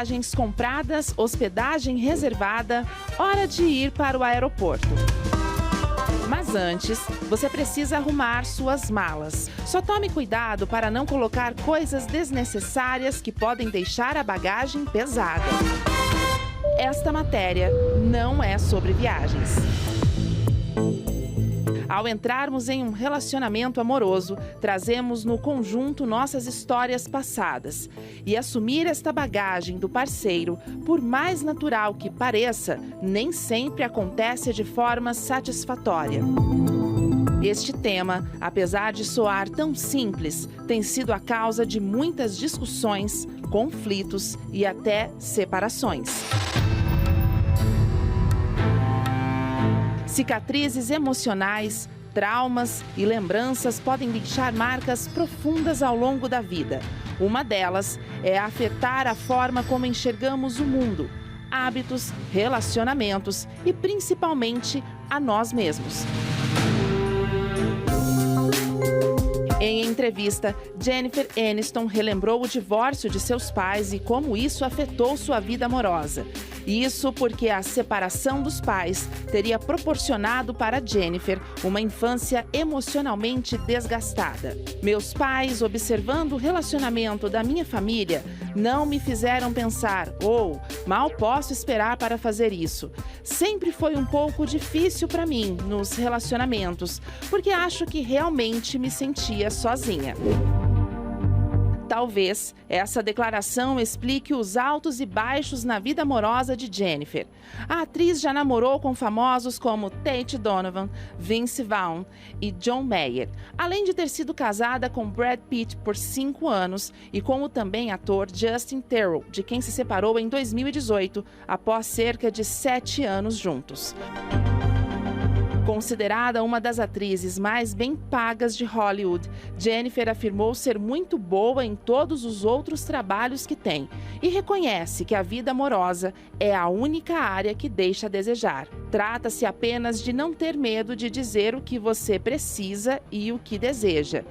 Passagens compradas, hospedagem reservada, hora de ir para o aeroporto. Mas antes, você precisa arrumar suas malas. Só tome cuidado para não colocar coisas desnecessárias que podem deixar a bagagem pesada. Esta matéria não é sobre viagens. Ao entrarmos em um relacionamento amoroso, trazemos no conjunto nossas histórias passadas. E assumir esta bagagem do parceiro, por mais natural que pareça, nem sempre acontece de forma satisfatória. Este tema, apesar de soar tão simples, tem sido a causa de muitas discussões, conflitos e até separações. Cicatrizes emocionais, traumas e lembranças podem deixar marcas profundas ao longo da vida. Uma delas é afetar a forma como enxergamos o mundo, hábitos, relacionamentos e principalmente a nós mesmos. Em entrevista, Jennifer Aniston relembrou o divórcio de seus pais e como isso afetou sua vida amorosa. Isso porque a separação dos pais teria proporcionado para Jennifer uma infância emocionalmente desgastada. Meus pais, observando o relacionamento da minha família, não me fizeram pensar, mal posso esperar para fazer isso. Sempre foi um pouco difícil para mim nos relacionamentos, porque acho que realmente me sentia sozinha. Talvez essa declaração explique os altos e baixos na vida amorosa de Jennifer. A atriz já namorou com famosos como Tate Donovan, Vince Vaughn e John Mayer, além de ter sido casada com Brad Pitt por 5 anos e com o também ator Justin Theroux, de quem se separou em 2018, após cerca de 7 anos juntos. Considerada uma das atrizes mais bem pagas de Hollywood, Jennifer afirmou ser muito boa em todos os outros trabalhos que tem e reconhece que a vida amorosa é a única área que deixa a desejar. Trata-se apenas de não ter medo de dizer o que você precisa e o que deseja.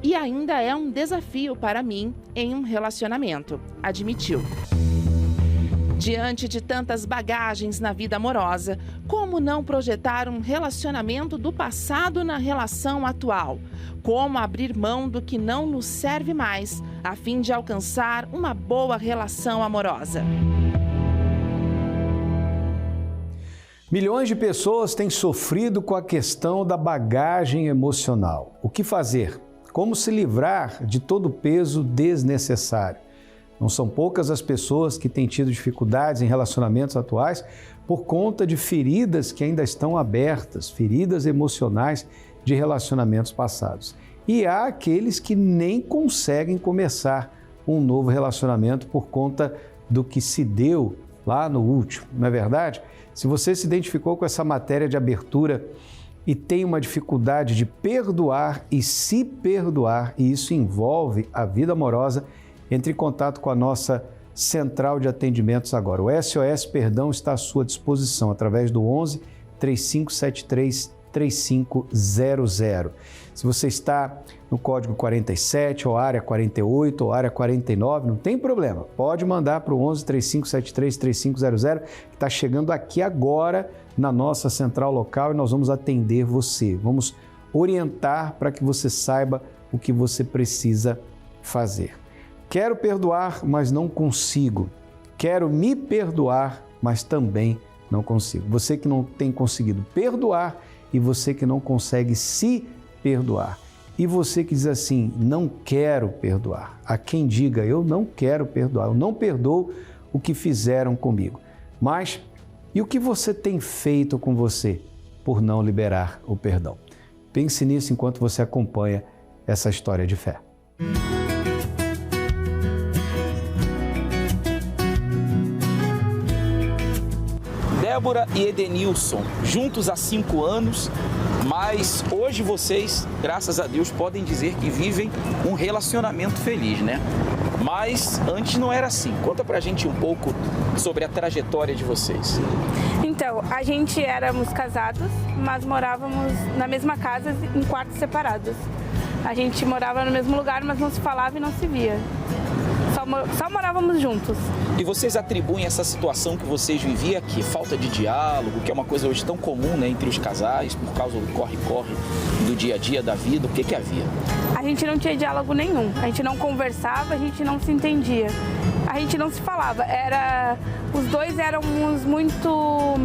E ainda é um desafio para mim em um relacionamento, admitiu. Diante de tantas bagagens na vida amorosa, como não projetar um relacionamento do passado na relação atual? Como abrir mão do que não nos serve mais, a fim de alcançar uma boa relação amorosa? Milhões de pessoas têm sofrido com a questão da bagagem emocional. O que fazer? Como se livrar de todo o peso desnecessário? Não são poucas as pessoas que têm tido dificuldades em relacionamentos atuais por conta de feridas que ainda estão abertas, feridas emocionais de relacionamentos passados. E há aqueles que nem conseguem começar um novo relacionamento por conta do que se deu lá no último, não é verdade? Se você se identificou com essa matéria de abertura e tem uma dificuldade de perdoar e se perdoar, e isso envolve a vida amorosa, entre em contato com a nossa central de atendimentos agora. O SOS Perdão está à sua disposição através do 11 3573 3500. Se você está no código 47 ou área 48 ou área 49, não tem problema. Pode mandar para o 11 3573 3500, que está chegando aqui agora na nossa central local e nós vamos atender você. Vamos orientar para que você saiba o que você precisa fazer. Quero perdoar, mas não consigo. Quero me perdoar, mas também não consigo. Você que não tem conseguido perdoar e você que não consegue se perdoar. E você que diz assim, não quero perdoar. Há quem diga, eu não quero perdoar, eu não perdoo o que fizeram comigo. Mas, e o que você tem feito com você por não liberar o perdão? Pense nisso enquanto você acompanha essa história de fé. Débora e Edenilson, juntos há 5 anos, mas hoje vocês, graças a Deus, podem dizer que vivem um relacionamento feliz, né? Mas antes não era assim. Conta pra gente um pouco sobre a trajetória de vocês. Então, a gente éramos casados, mas morávamos na mesma casa em quartos separados. A gente morava no mesmo lugar, mas não se falava e não se via. Só só morávamos juntos. E vocês atribuem essa situação que vocês viviam aqui, falta de diálogo, que é uma coisa hoje tão comum, né, entre os casais, por causa do corre-corre do dia a dia da vida, o que havia? A gente não tinha diálogo nenhum, a gente não conversava, a gente não se entendia, a gente não se falava. Os dois éramos muito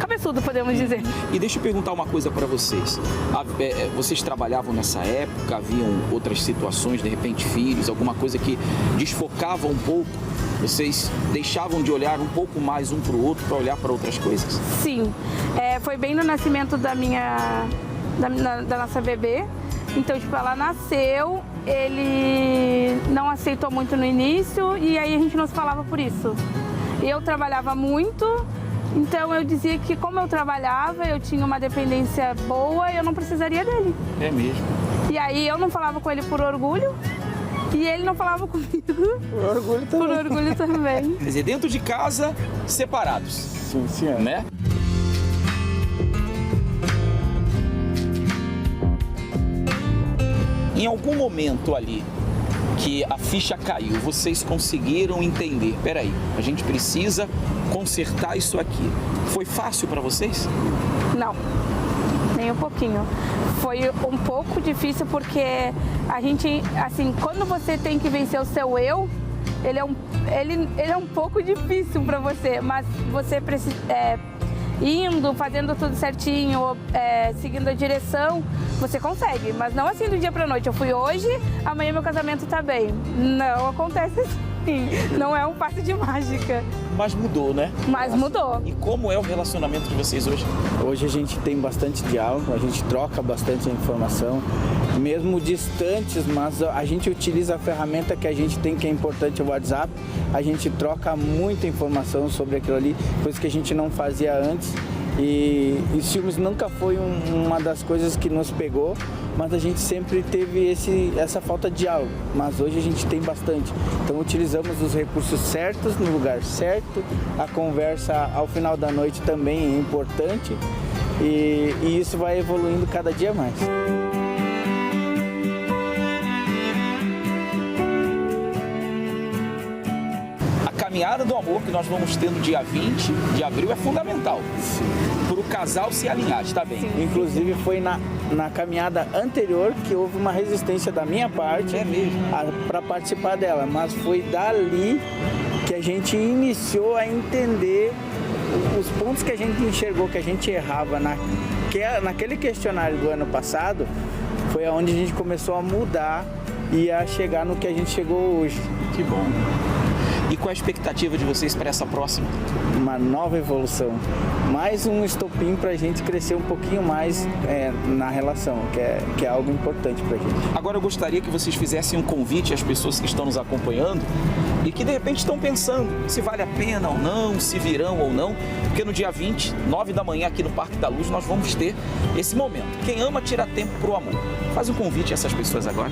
cabeçudo, podemos dizer. E deixa eu perguntar uma coisa para vocês. Vocês trabalhavam nessa época, haviam outras situações, de repente filhos, alguma coisa que desfocava um pouco? Vocês deixavam de olhar um pouco mais um para o outro para olhar para outras coisas? Sim, foi bem no nascimento da nossa bebê. Então, tipo, ela nasceu, ele não aceitou muito no início e aí a gente não se falava por isso. Eu trabalhava muito, então eu dizia que como eu trabalhava, eu tinha uma dependência boa e eu não precisaria dele. É mesmo. E aí eu não falava com ele por orgulho e ele não falava comigo por orgulho também. Por orgulho também. Quer dizer, dentro de casa, separados. Sim, senhora. Né? Em algum momento ali que a ficha caiu, vocês conseguiram entender, peraí, a gente precisa consertar isso aqui. Foi fácil para vocês? Não, nem um pouquinho. Foi um pouco difícil porque a gente, assim, quando você tem que vencer o seu eu, ele é um pouco difícil para você, mas você precisa... indo, fazendo tudo certinho, seguindo a direção, você consegue. Mas não assim do dia pra noite. Eu fui hoje, amanhã meu casamento tá bem. Não acontece assim. Não é um passe de mágica. Mas mudou, né? Mas mudou. E como é o relacionamento de vocês hoje? Hoje a gente tem bastante diálogo, a gente troca bastante informação, mesmo distantes, mas a gente utiliza a ferramenta que a gente tem, que é importante, o WhatsApp. A gente troca muita informação sobre aquilo ali, coisa que a gente não fazia antes. E ciúmes nunca foi uma das coisas que nos pegou, mas a gente sempre teve essa falta de diálogo. Mas hoje a gente tem bastante. Então utilizamos os recursos certos no lugar certo. A conversa ao final da noite também é importante e isso vai evoluindo cada dia mais. Caminhada do amor que nós vamos ter no dia 20 de abril é fundamental para o casal se alinhar, está bem? Sim. Inclusive foi na caminhada anterior que houve uma resistência da minha parte para participar dela, mas foi dali que a gente iniciou a entender os pontos que a gente enxergou, que a gente errava naquele questionário do ano passado, foi onde a gente começou a mudar e a chegar no que a gente chegou hoje. Que bom. E qual a expectativa de vocês para essa próxima? Uma nova evolução, mais um estopim para a gente crescer um pouquinho mais na relação, que é algo importante para a gente. Agora eu gostaria que vocês fizessem um convite às pessoas que estão nos acompanhando e que de repente estão pensando se vale a pena ou não, se virão ou não, porque no dia 20, 9 da manhã aqui no Parque da Luz, nós vamos ter esse momento. Quem ama tira tempo para o amor. Faz um convite a essas pessoas agora.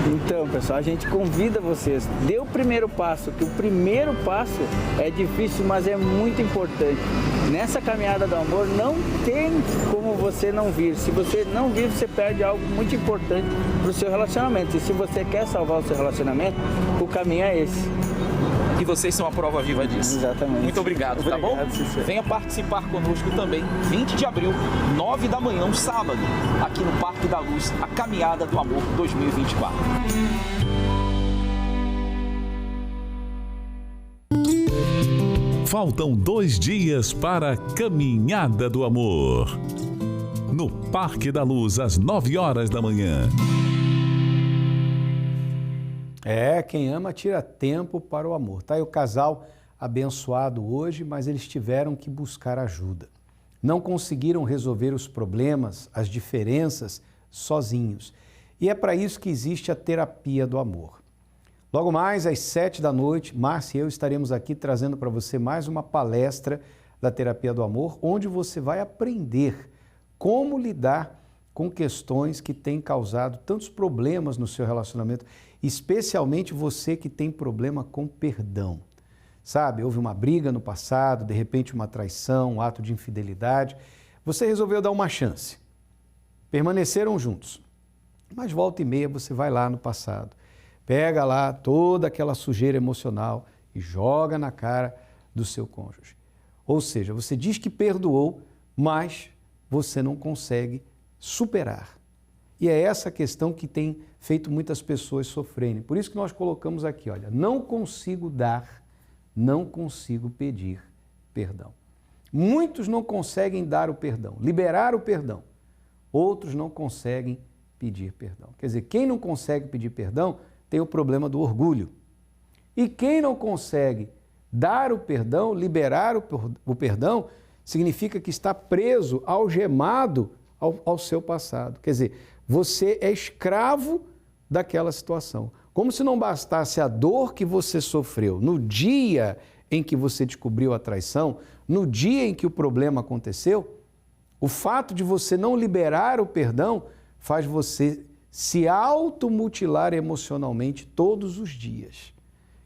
Então, pessoal, a gente convida vocês, dê o primeiro passo, que o primeiro passo é difícil, mas é muito importante. Nessa caminhada do amor não tem como você não vir. Se você não vir, você perde algo muito importante para o seu relacionamento. E se você quer salvar o seu relacionamento, o caminho é esse. E vocês são a prova viva disso. Exatamente. Muito obrigado, tá bom? Cícero. Venha participar conosco também, 20 de abril, 9 da manhã, um sábado, aqui no Parque da Luz, a Caminhada do Amor 2024. Faltam 2 dias para a Caminhada do Amor. No Parque da Luz, às 9 horas da manhã. Quem ama tira tempo para o amor. Tá aí o casal abençoado hoje, mas eles tiveram que buscar ajuda. Não conseguiram resolver os problemas, as diferenças, sozinhos. E é para isso que existe a terapia do amor. Logo mais, às 7 da noite, Márcia e eu estaremos aqui trazendo para você mais uma palestra da terapia do amor, onde você vai aprender como lidar com questões que têm causado tantos problemas no seu relacionamento, especialmente você que tem problema com perdão. Sabe, houve uma briga no passado, de repente uma traição, um ato de infidelidade. Você resolveu dar uma chance. Permaneceram juntos. Mas volta e meia você vai lá no passado. Pega lá toda aquela sujeira emocional e joga na cara do seu cônjuge. Ou seja, você diz que perdoou, mas você não consegue superar. E é essa questão que tem feito muitas pessoas sofrerem. Por isso que nós colocamos aqui, olha, não consigo dar, não consigo pedir perdão. Muitos não conseguem dar o perdão, liberar o perdão. Outros não conseguem pedir perdão. Quer dizer, quem não consegue pedir perdão tem o problema do orgulho. E quem não consegue dar o perdão, liberar o perdão, significa que está preso, algemado ao seu passado. Quer dizer, você é escravo daquela situação. Como se não bastasse a dor que você sofreu no dia em que você descobriu a traição, no dia em que o problema aconteceu, o fato de você não liberar o perdão faz você se automutilar emocionalmente todos os dias.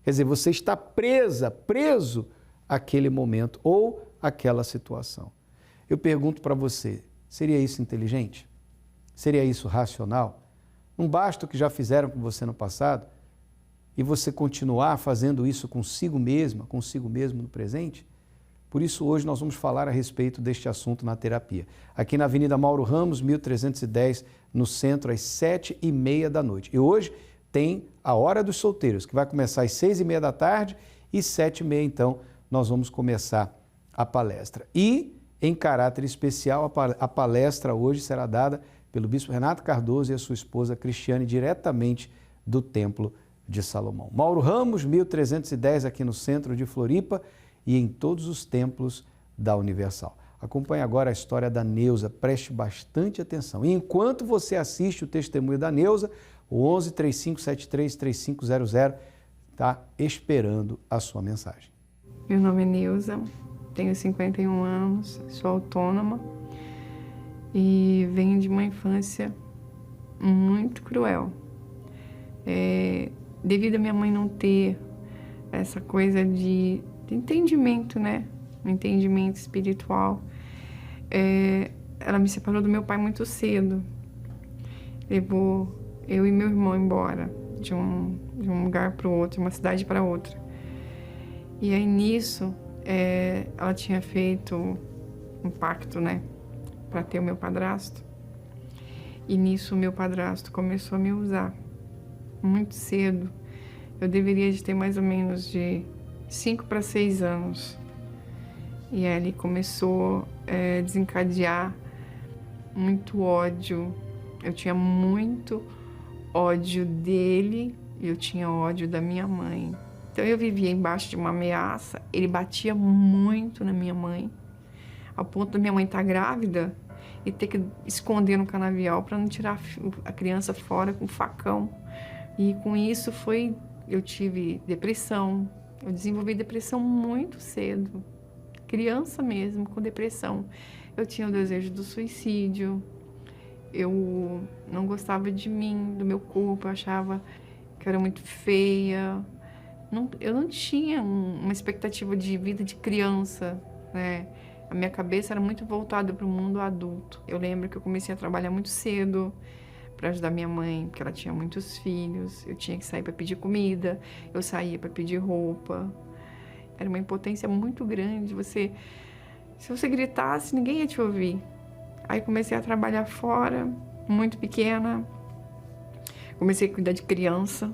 Quer dizer, você está preso àquele momento ou àquela situação. Eu pergunto para você, seria isso inteligente? Seria isso racional? Não basta o que já fizeram com você no passado e você continuar fazendo isso consigo mesma, consigo mesmo no presente? Por isso, hoje nós vamos falar a respeito deste assunto na terapia. Aqui na Avenida Mauro Ramos, 1310, no centro, às 7h30 da noite. E hoje tem a Hora dos Solteiros, que vai começar às 6h30 da tarde e 7h30, então, nós vamos começar a palestra. E, em caráter especial, a palestra hoje será dada pelo Bispo Renato Cardoso e a sua esposa Cristiane, diretamente do Templo de Salomão. Mauro Ramos, 1310, aqui no centro de Floripa, e em todos os templos da Universal. Acompanhe agora a história da Neuza, preste bastante atenção. E enquanto você assiste o testemunho da Neuza, o 11 3573 3500 está esperando a sua mensagem. Meu nome é Neuza, tenho 51 anos, sou autônoma e venho de uma infância muito cruel. Devido a minha mãe não ter essa coisa de entendimento, né? Um entendimento espiritual. Ela me separou do meu pai muito cedo. Levou eu e meu irmão embora de um lugar para o outro, de uma cidade para outra. E aí nisso, ela tinha feito um pacto, né? Para ter o meu padrasto. E nisso o meu padrasto começou a me usar. Muito cedo. Eu deveria de ter mais ou menos de 5 para 6 anos. E aí ele começou a desencadear muito ódio. Eu tinha muito ódio dele e eu tinha ódio da minha mãe. Então eu vivia embaixo de uma ameaça. Ele batia muito na minha mãe, ao ponto da minha mãe estar grávida e ter que esconder no canavial para não tirar a criança fora com facão. E com isso eu tive depressão. Eu desenvolvi depressão muito cedo, criança mesmo, com depressão. Eu tinha o desejo do suicídio, eu não gostava de mim, do meu corpo, eu achava que eu era muito feia. Eu não tinha uma expectativa de vida de criança, né? A minha cabeça era muito voltada para o mundo adulto. Eu lembro que eu comecei a trabalhar muito cedo para ajudar minha mãe, porque ela tinha muitos filhos. Eu tinha que sair para pedir comida, eu saía para pedir roupa. Era uma impotência muito grande. Se você gritasse, ninguém ia te ouvir. Aí comecei a trabalhar fora, muito pequena. Comecei a cuidar de criança.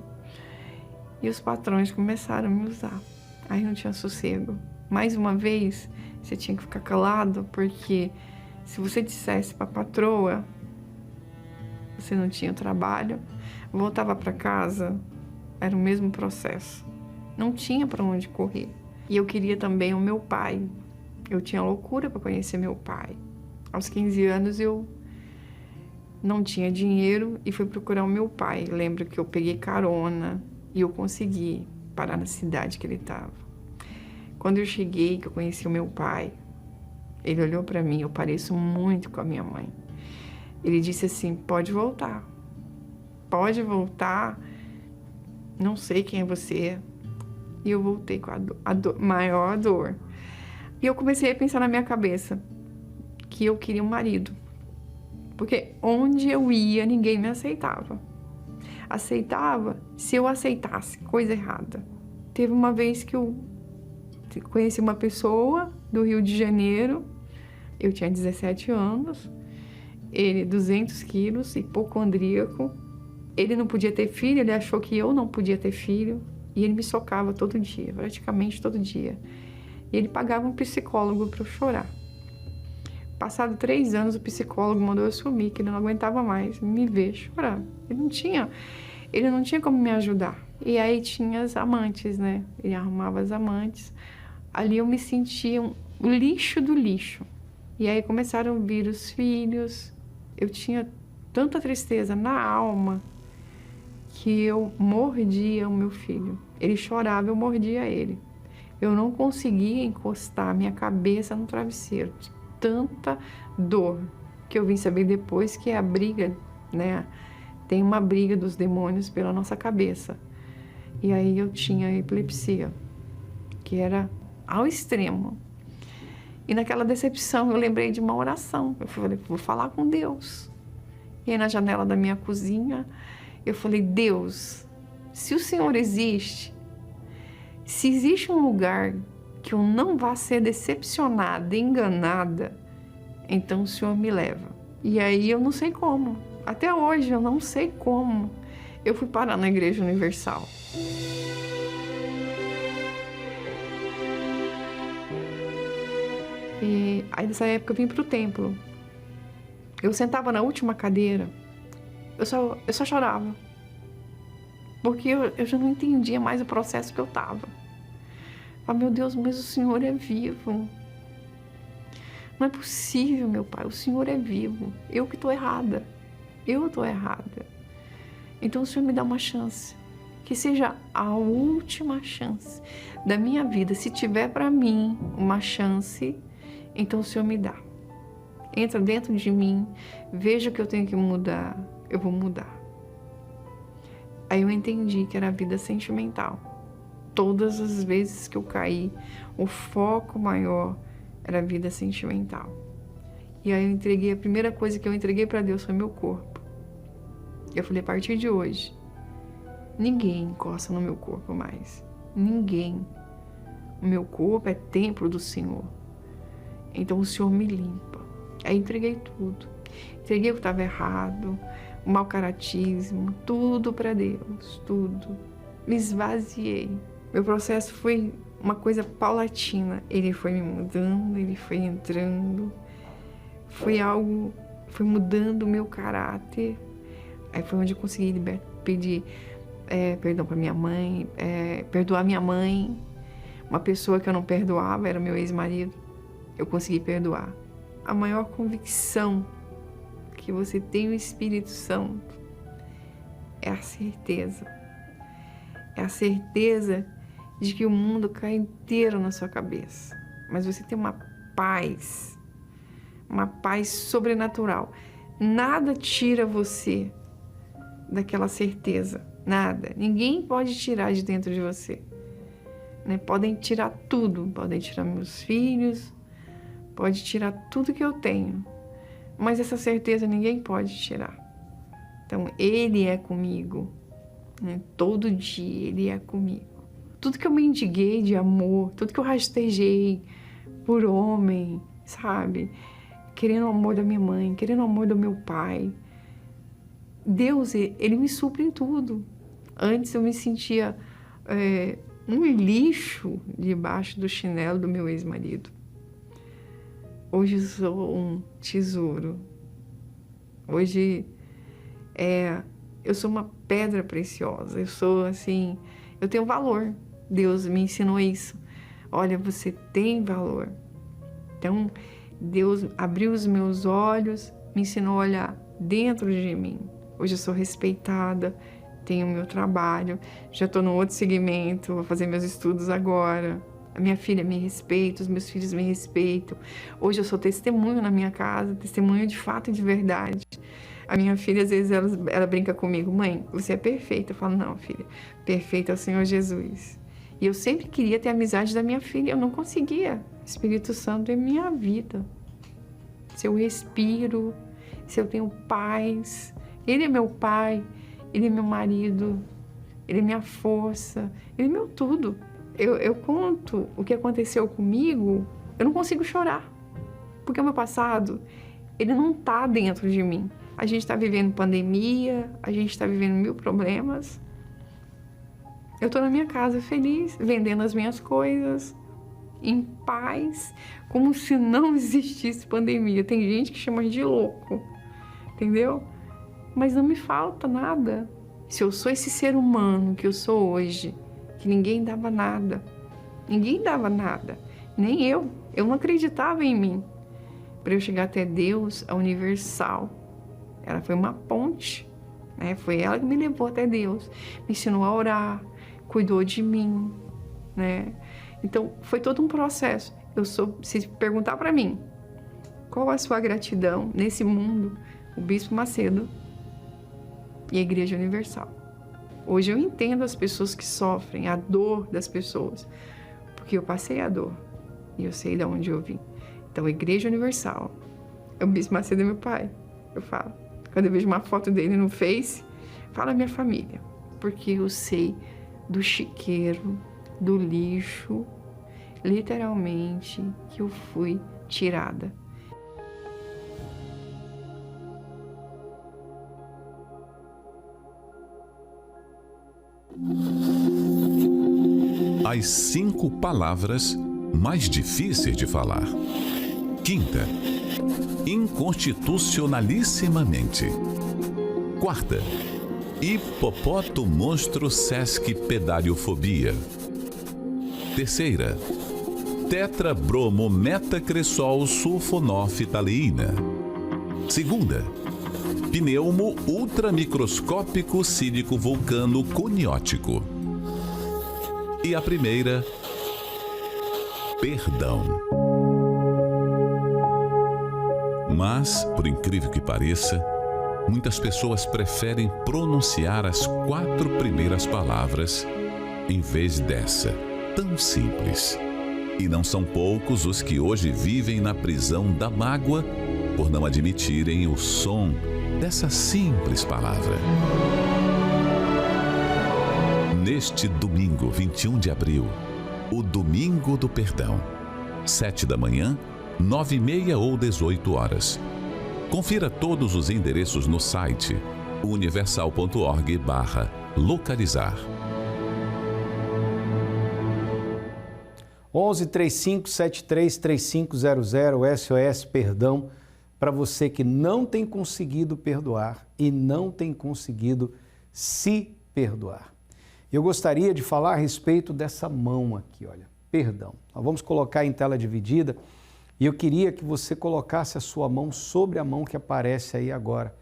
E os patrões começaram a me usar. Aí não tinha sossego. Mais uma vez, você tinha que ficar calado, porque se você dissesse para a patroa, você não tinha trabalho, voltava para casa, era o mesmo processo. Não tinha para onde correr. E eu queria também o meu pai. Eu tinha loucura para conhecer meu pai. Aos 15 anos eu não tinha dinheiro e fui procurar o meu pai. Lembro que eu peguei carona e eu consegui parar na cidade que ele estava. Quando eu cheguei, que eu conheci o meu pai, ele olhou para mim, eu pareço muito com a minha mãe. Ele disse assim, pode voltar, não sei quem é você. E eu voltei com maior dor. E eu comecei a pensar na minha cabeça que eu queria um marido. Porque onde eu ia, ninguém me aceitava. aceitava se eu aceitasse coisa errada. Teve uma vez que eu conheci uma pessoa do Rio de Janeiro, eu tinha 17 anos, ele 200 quilos, hipocondríaco, ele não podia ter filho, ele achou que eu não podia ter filho, e ele me socava todo dia, praticamente todo dia. E ele pagava um psicólogo para eu chorar. Passado 3 anos, o psicólogo mandou eu sumir, que ele não aguentava mais me ver chorar. Ele não tinha como me ajudar. E aí tinha as amantes, né? Ele arrumava as amantes. Ali eu me sentia o lixo do lixo. E aí começaram a vir os filhos. Eu tinha tanta tristeza na alma que eu mordia o meu filho. Ele chorava, eu mordia ele. Eu não conseguia encostar minha cabeça no travesseiro. Tanta dor, que eu vim saber depois que é a briga, né? Tem uma briga dos demônios pela nossa cabeça. E aí eu tinha epilepsia, que era ao extremo. E naquela decepção eu lembrei de uma oração. Eu falei, vou falar com Deus. E aí na janela da minha cozinha, eu falei, Deus, se o Senhor existe, se existe um lugar que eu não vá ser decepcionada, enganada, então o Senhor me leva. E aí eu não sei como. Até hoje eu não sei como eu fui parar na Igreja Universal. E aí nessa época eu vim para o templo. Eu sentava na última cadeira, eu só chorava. Porque eu já não entendia mais o processo que eu estava. Ah, meu Deus, mas o Senhor é vivo. Não é possível, meu Pai, o Senhor é vivo. Eu que estou errada. Eu estou errada. Então o Senhor me dá uma chance. Que seja a última chance da minha vida. Se tiver para mim uma chance, então o Senhor me dá. Entra dentro de mim, veja o que eu tenho que mudar, eu vou mudar. Aí eu entendi que era a vida sentimental. Todas as vezes que eu caí, o foco maior era a vida sentimental. E aí eu entreguei, a primeira coisa que eu entreguei para Deus foi meu corpo. Eu falei, a partir de hoje, ninguém encosta no meu corpo mais. Ninguém. O meu corpo é templo do Senhor. Então o Senhor me limpa. Aí entreguei tudo. Entreguei o que estava errado, o mau caratismo, tudo para Deus, tudo. Me esvaziei. Meu processo foi uma coisa paulatina. Ele foi me mudando, ele foi entrando. Foi mudando o meu caráter. Aí foi onde eu consegui pedir perdão para minha mãe, perdoar minha mãe. Uma pessoa que eu não perdoava era meu ex-marido. Eu consegui perdoar. A maior convicção que você tem o Espírito Santo é a certeza. É a certeza de que o mundo cai inteiro na sua cabeça. Mas você tem uma paz sobrenatural. Nada tira você daquela certeza. Nada. Ninguém pode tirar de dentro de você. Né? Podem tirar tudo. Podem tirar meus filhos. Pode tirar tudo que eu tenho. Mas essa certeza ninguém pode tirar. Então, Ele é comigo. Né? Todo dia Ele é comigo. Tudo que eu mendiguei de amor, tudo que eu rastejei por homem, sabe? Querendo o amor da minha mãe, querendo o amor do meu pai. Deus, Ele me supre em tudo. Antes eu me sentia um lixo debaixo do chinelo do meu ex-marido. Hoje eu sou um tesouro. Hoje eu sou uma pedra preciosa. Eu sou assim, eu tenho valor. Deus me ensinou isso. Olha, você tem valor. Então, Deus abriu os meus olhos, me ensinou a olhar dentro de mim. Hoje eu sou respeitada, tenho meu trabalho, já estou num outro segmento, vou fazer meus estudos agora. A minha filha me respeita, os meus filhos me respeitam. Hoje eu sou testemunho na minha casa, testemunho de fato e de verdade. A minha filha, às vezes, ela brinca comigo, mãe, você é perfeita. Eu falo, não, filha, perfeita é o Senhor Jesus. E eu sempre queria ter a amizade da minha filha, eu não conseguia. O Espírito Santo é minha vida. Se eu respiro, se eu tenho paz, Ele é meu pai, Ele é meu marido, ele é minha força, ele é meu tudo. Eu conto o que aconteceu comigo, eu não consigo chorar, porque o meu passado, ele não tá dentro de mim. A gente tá vivendo pandemia, a gente tá vivendo 1000 problemas. Eu tô na minha casa feliz, vendendo as minhas coisas, em paz, como se não existisse pandemia. Tem gente que chama de louco, entendeu? Mas não me falta nada. Se eu sou esse ser humano que eu sou hoje, que ninguém dava nada, nem eu não acreditava em mim. Para eu chegar até Deus, a universal, ela foi uma ponte, né? Foi ela que me levou até Deus, me ensinou a orar, cuidou de mim, né? Então, foi todo um processo. Se perguntar para mim, qual a sua gratidão nesse mundo, o Bispo Macedo e a Igreja Universal. Hoje eu entendo as pessoas que sofrem, a dor das pessoas, porque eu passei a dor e eu sei de onde eu vim. Então, a Igreja Universal, o Bispo Macedo é meu pai, eu falo. Quando eu vejo uma foto dele no Face, fala minha família, porque eu sei do chiqueiro, do lixo, literalmente, que eu fui tirada. As 5 palavras mais difíceis de falar. Quinta, inconstitucionalissimamente. Quarta, hipopotomonstro sesc pedariofobia. Terceira, tetrabromometacresol sulfonofitaleína. Segunda, pneumo ultramicroscópico cílico vulcano coniótico. E a primeira, perdão. Mas, por incrível que pareça, muitas pessoas preferem pronunciar as 4 primeiras palavras em vez dessa, tão simples. E não são poucos os que hoje vivem na prisão da mágoa por não admitirem o som dessa simples palavra. Neste domingo, 21 de abril, o Domingo do Perdão, 7 da manhã, 9h30 ou 18 horas. Confira todos os endereços no site universal.org/localizar. 11 35 73 3500 SOS Perdão, para você que não tem conseguido perdoar e não tem conseguido se perdoar. Eu gostaria de falar a respeito dessa mão aqui, olha, perdão. Nós vamos colocar em tela dividida e eu queria que você colocasse a sua mão sobre a mão que aparece aí agora.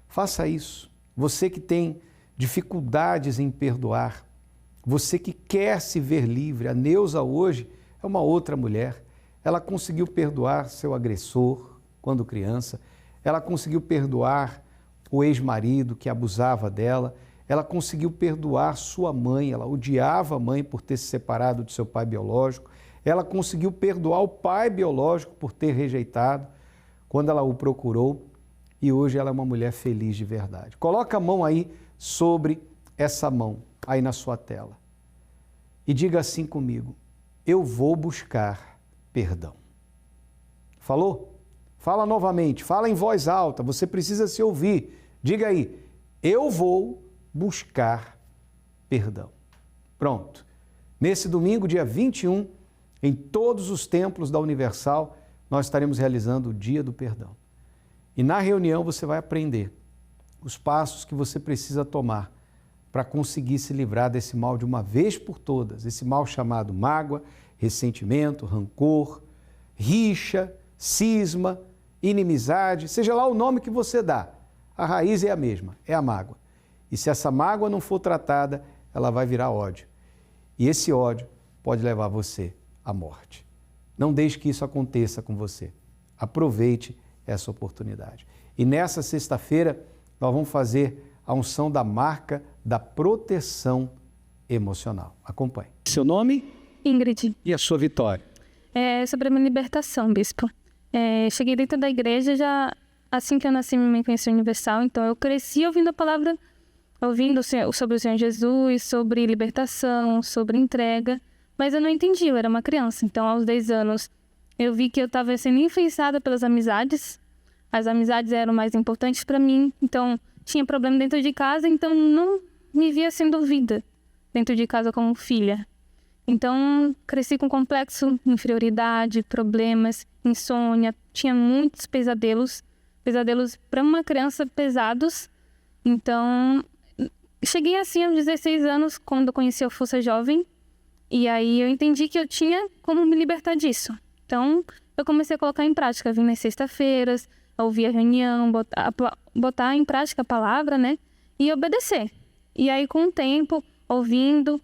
Faça isso. Você que tem dificuldades em perdoar, você que quer se ver livre. A Neuza hoje é uma outra mulher. Ela conseguiu perdoar seu agressor quando criança. Ela conseguiu perdoar o ex-marido que abusava dela. Ela conseguiu perdoar sua mãe. Ela odiava a mãe por ter se separado de seu pai biológico. Ela conseguiu perdoar o pai biológico por ter rejeitado quando ela o procurou. E hoje ela é uma mulher feliz de verdade. Coloca a mão aí sobre essa mão, aí na sua tela. E diga assim comigo: eu vou buscar perdão. Falou? Fala novamente, fala em voz alta, você precisa se ouvir. Diga aí: eu vou buscar perdão. Pronto. Nesse domingo, dia 21, em todos os templos da Universal, nós estaremos realizando o Dia do Perdão. E na reunião você vai aprender os passos que você precisa tomar para conseguir se livrar desse mal de uma vez por todas, esse mal chamado mágoa, ressentimento, rancor, rixa, cisma, inimizade, seja lá o nome que você dá, a raiz é a mesma, é a mágoa. E se essa mágoa não for tratada, ela vai virar ódio. E esse ódio pode levar você à morte. Não deixe que isso aconteça com você. Aproveite essa oportunidade. E nessa sexta-feira, nós vamos fazer a unção da marca da proteção emocional. Acompanhe. Seu nome? Ingrid. E a sua vitória? É sobre a minha libertação, bispo. Cheguei dentro da igreja já assim que eu nasci, minha mãe conheceu o Universal, então eu cresci ouvindo a palavra ouvindo sobre o Senhor Jesus, sobre libertação, sobre entrega, mas eu não entendi, eu era uma criança. Então, aos 10 anos, eu vi que eu estava sendo influenciada pelas amizades. As amizades eram mais importantes para mim, então tinha problema dentro de casa, então não me via sendo ouvida dentro de casa como filha. Então, cresci com complexo de inferioridade, problemas, insônia, tinha muitos pesadelos para uma criança pesados. Então, cheguei assim aos 16 anos, quando eu conheci a Força Jovem, e aí eu entendi que eu tinha como me libertar disso. Então, eu comecei a colocar em prática, vim nas sextas-feiras, ouvir a reunião, botar em prática a palavra, né, e obedecer. E aí, com o tempo, ouvindo,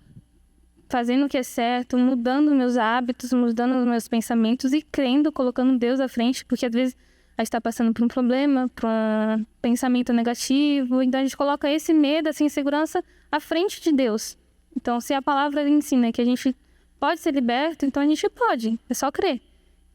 fazendo o que é certo, mudando meus hábitos, mudando os meus pensamentos e crendo, colocando Deus à frente, porque às vezes a gente está passando por um problema, por um pensamento negativo, então a gente coloca esse medo, essa insegurança à frente de Deus. Então, se a palavra ensina que a gente pode ser liberto, então a gente pode, é só crer.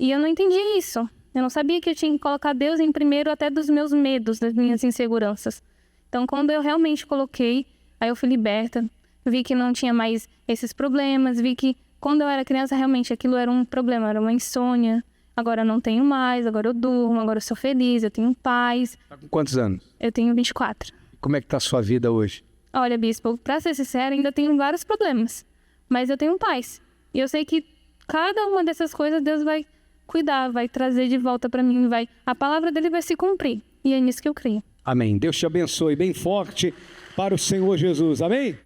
E eu não entendi isso, eu não sabia que eu tinha que colocar Deus em primeiro até dos meus medos, das minhas inseguranças. Então, quando eu realmente coloquei, aí eu fui liberta, vi que não tinha mais esses problemas, vi que quando eu era criança realmente aquilo era um problema, era uma insônia. Agora eu não tenho mais, agora eu durmo, agora eu sou feliz, eu tenho paz. Tá com quantos anos? Eu tenho 24. Como é que tá a sua vida hoje? Olha, bispo, pra ser sincera, ainda tenho vários problemas, mas eu tenho paz. E eu sei que cada uma dessas coisas Deus vai cuidar, vai trazer de volta pra mim, a palavra dele vai se cumprir. E é nisso que eu creio. Amém. Deus te abençoe bem forte para o Senhor Jesus. Amém?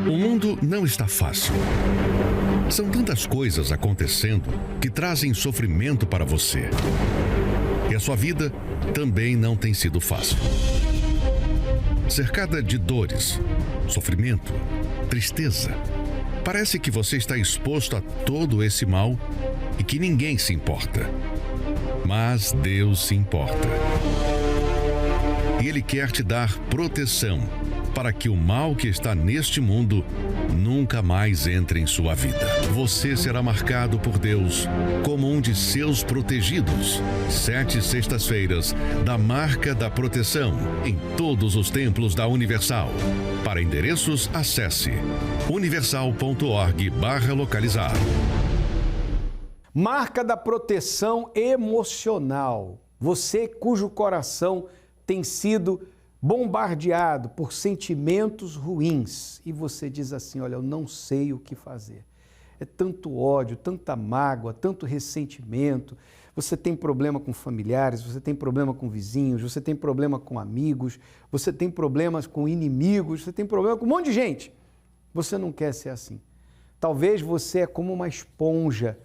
O mundo não está fácil. São tantas coisas acontecendo que trazem sofrimento para você. E a sua vida também não tem sido fácil. Cercada de dores, sofrimento, tristeza. Parece que você está exposto a todo esse mal e que ninguém se importa. Mas Deus se importa. E Ele quer te dar proteção para que o mal que está neste mundo nunca mais entre em sua vida. Você será marcado por Deus como um de seus protegidos. 7 sextas-feiras da Marca da Proteção em todos os templos da Universal. Para endereços, acesse universal.org/localizar. Marca da proteção emocional. Você cujo coração tem sido bombardeado por sentimentos ruins e você diz assim, olha, eu não sei o que fazer. É tanto ódio, tanta mágoa, tanto ressentimento. Você tem problema com familiares, você tem problema com vizinhos, você tem problema com amigos, você tem problemas com inimigos, você tem problema com um monte de gente. Você não quer ser assim. Talvez você é como uma esponja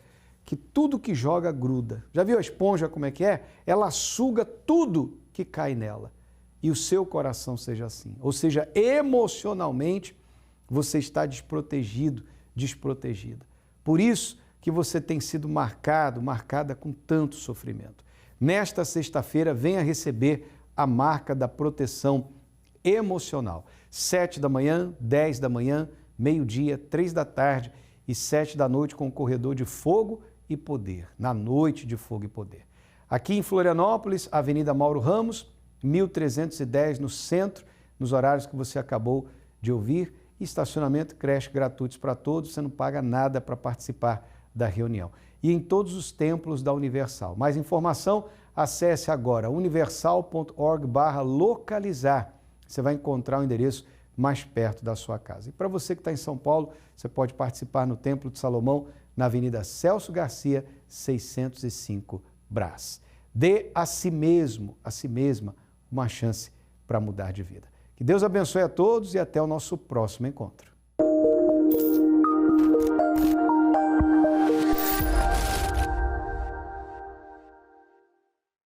que tudo que joga gruda. Já viu a esponja como é que é? Ela suga tudo que cai nela. E o seu coração seja assim. Ou seja, emocionalmente você está desprotegido, desprotegida. Por isso que você tem sido marcada com tanto sofrimento. Nesta sexta-feira, venha receber a marca da proteção emocional. 7 da manhã, 10 da manhã, meio-dia, 3 da tarde e 7 da noite com o corredor de fogo e poder. Na noite de fogo e poder. Aqui em Florianópolis, Avenida Mauro Ramos, 1310 no centro, nos horários que você acabou de ouvir, e estacionamento, creche gratuitos para todos, você não paga nada para participar da reunião. E em todos os templos da Universal. Mais informação, acesse agora universal.org/localizar. Você vai encontrar o endereço mais perto da sua casa. E para você que está em São Paulo, você pode participar no Templo de Salomão, na Avenida Celso Garcia, 605 Brás. Dê a si mesma, uma chance para mudar de vida. Que Deus abençoe a todos e até o nosso próximo encontro.